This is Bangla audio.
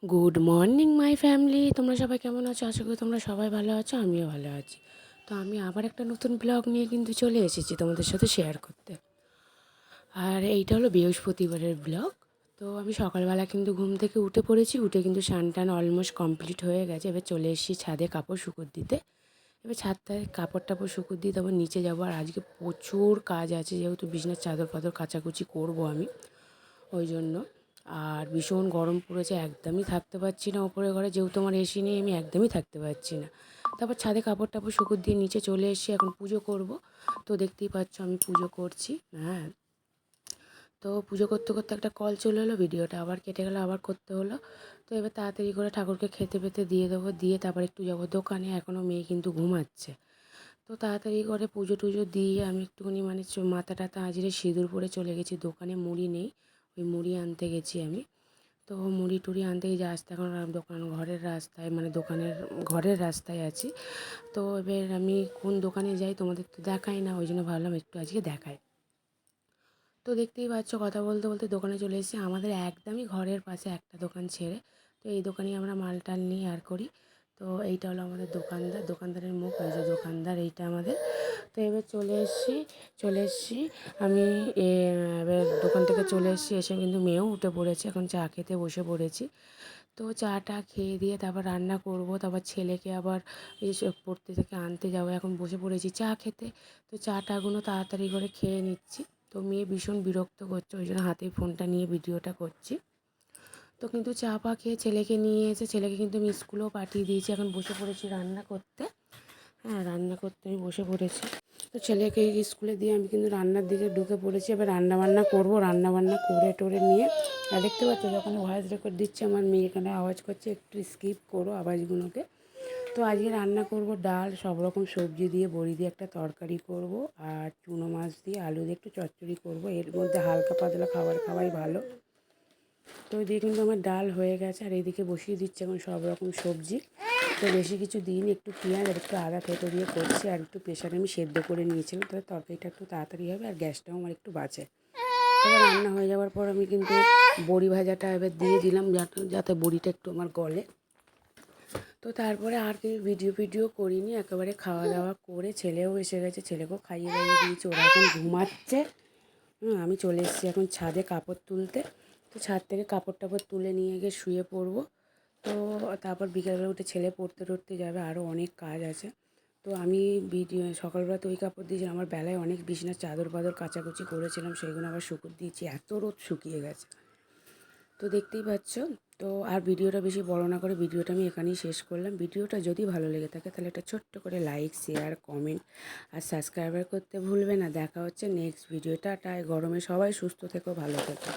গুড মর্নিং মাই ফ্যামিলি, তোমরা সবাই কেমন আছো? আশা করি তোমরা সবাই ভালো আছো, আমিও ভালো আছি। তো আমি আবার একটা নতুন ব্লগ নিয়ে কিন্তু চলে এসেছি তোমাদের সাথে শেয়ার করতে। আর এইটা হলো বৃহস্পতিবারের ব্লগ। তো আমি সকালবেলা কিন্তু ঘুম থেকে উঠে পড়েছি, উঠে কিন্তু স্নান টান অলমোস্ট কমপ্লিট হয়ে গেছে। এবার চলে এসেছি ছাদে কাপড় শুকোর দিতে। এবার ছাদটায় কাপড় টাপড় শুকোর দিয়ে তারপর নিচে যাবো। আর আজকে প্রচুর কাজ আছে, যেহেতু বিছনার চাদর ফাদর কাচাকুচি করবো আমি, ওই জন্য। আর ভীষণ গরম পড়েছে, একদমই থাকতে পারছি না ওপরে ঘরে, যেহেতু আমার এসি নেই, আমি একদমই থাকতে পারছি না। তারপর ছাদে কাপড় টাপড় শুকুর দিয়ে নিচে চলে এসেছি, এখন পুজো করব। তো দেখতেই পাচ্ছ আমি পুজো করছি। হ্যাঁ, তো পুজো করতে করতে একটা কল চলে এলো, ভিডিওটা আবার কেটে গেলো, আবার করতে হলো। তো এবার তাড়াতাড়ি করে ঠাকুরকে খেতে পেতে দিয়ে দেবো, দিয়ে তারপর একটু যাবো দোকানে। এখনও মেয়ে কিন্তু ঘুমাচ্ছে। তো তাড়াতাড়ি করে পুজো টুজো দিয়ে আমি একটুখানি মানে মাথা টাথা আজরে সিঁদুর পরে চলে গেছি দোকানে। মুড়ি নেই, ওই মুড়ি আনতে গেছি আমি। তো মুড়ি টুড়ি আনতে গিয়ে আসতে এখন দোকান ঘরের রাস্তায়, মানে দোকানের ঘরের রাস্তায় আছি। তো এবার আমি কোন দোকানে যাই তোমাদের তো দেখাই না, ওই জন্য ভাবলাম একটু আজকে দেখাই। তো দেখতেই পাচ্ছ কথা বলতে বলতে দোকানে চলে এসেছি, আমাদের একদমই ঘরের পাশে একটা দোকান ছেড়ে। তো এই দোকানেই আমরা মাল টাল নিয়ে আর করি। তো এইটা হলো আমাদের দোকানদার, দোকানদারের মুখ, ওই যে দোকানদার এইটা আমাদের। তো এবার চলে এসেছি আমি। এবার দোকান থেকে চলে এসেছি, এসে কিন্তু মেয়েও উঠে পড়েছে, এখন চা খেতে বসে পড়েছি। তো চাটা খেয়ে দিয়ে তারপর রান্না করব, তারপর ছেলেকে আবার পড়তে থেকে আনতে যাবো। এখন বসে পড়েছি চা খেতে। তো চাটাগুলো তাড়াতাড়ি করে খেয়ে নিচ্ছি। তো মেয়ে ভীষণ বিরক্ত করছে, ওই জন্য হাতে ফোনটা নিয়ে ভিডিওটা করছি। তো কিন্তু চা পা খেয়ে ছেলেকে নিয়ে এসে ছেলেকে কিন্তু আমি স্কুলেও পাঠিয়ে দিয়েছি, এখন বসে পড়েছি রান্না করতে। হ্যাঁ, রান্না করতে আমি বসে পড়েছি। তো ছেলেকে স্কুলে দিয়ে আমি কিন্তু রান্নার দিকে ঢুকে পড়েছি। এবার রান্নাবান্না করবো, রান্নাবান্না করে টোরে নিয়ে। আর দেখতে পাচ্ছ যখন ভয়েস রেকর্ড দিচ্ছে আমার মেয়ে এখানে আওয়াজ করছে, একটু স্কিপ করো আওয়াজগুলোকে। তো আজকে রান্না করব ডাল, সব রকম সবজি দিয়ে, বড়ি দিয়ে একটা তরকারি করব, আর চুনো মাছ দিয়ে আলু দিয়ে একটু চচ্চড়ি করব। এর মধ্যে হালকা পাতলা খাবার খাওয়াই ভালো। তো এদিকে কিন্তু আমার ডাল হয়ে গেছে, আর এদিকে বসিয়ে দিচ্ছে এখন সব রকম সবজি। তো বেশি কিছু দিইনি, একটু পেঁয়াজ আর একটু আদা থেতো দিয়ে করছি, আর একটু প্রেশারে আমি সেদ্ধ করে নিয়েছিলাম, তাহলে তরকারিটা একটু তাড়াতাড়ি হবে আর গ্যাসটাও আমার একটু বাঁচে। এবার রান্না হয়ে যাওয়ার পর আমি কিন্তু বড়ি ভাজাটা এবার দিয়ে দিলাম, যাতে বড়িটা একটু আমার গলে। তো তারপরে আর কি ভিডিও করিনি, একেবারে খাওয়া দাওয়া করে ছেলেও এসে গেছে, ছেলেকেও খাইয়ে দাইয়ে দিয়েছি, ওরা এখন ঘুমাচ্ছে। আমি চলে এসেছি এখন ছাদে কাপড় তুলতে। তো ছাদ থেকে কাপড় টাপড় তুলে নিয়ে গিয়ে শুয়ে পড়বো। তো তারপর বিকেলবেলা উঠে ছেলে পড়তে টড়তে যাবে, আরও অনেক কাজ আছে। তো আমি সকালবেলা তো ওই কাপড় দিয়েছিলাম, আমার বেলায় অনেক বিছানার চাদর ফাদর কাচাকুচি করেছিলাম, সেইগুলো আবার শুকুর দিয়েছি, এত রোদ শুকিয়ে গেছে। তো দেখতেই পাচ্ছ। তো আর ভিডিওটা বেশি বড় না করে ভিডিওটা আমি এখানেই শেষ করলাম। ভিডিওটা যদি ভালো লেগে থাকে তাহলে একটা ছোট্ট করে লাইক, শেয়ার, কমেন্ট আর সাবস্ক্রাইবার করতে ভুলবে না। দেখা হচ্ছে নেক্সট ভিডিওটা। গরমে সবাই সুস্থ থেকো, ভালো থেকো।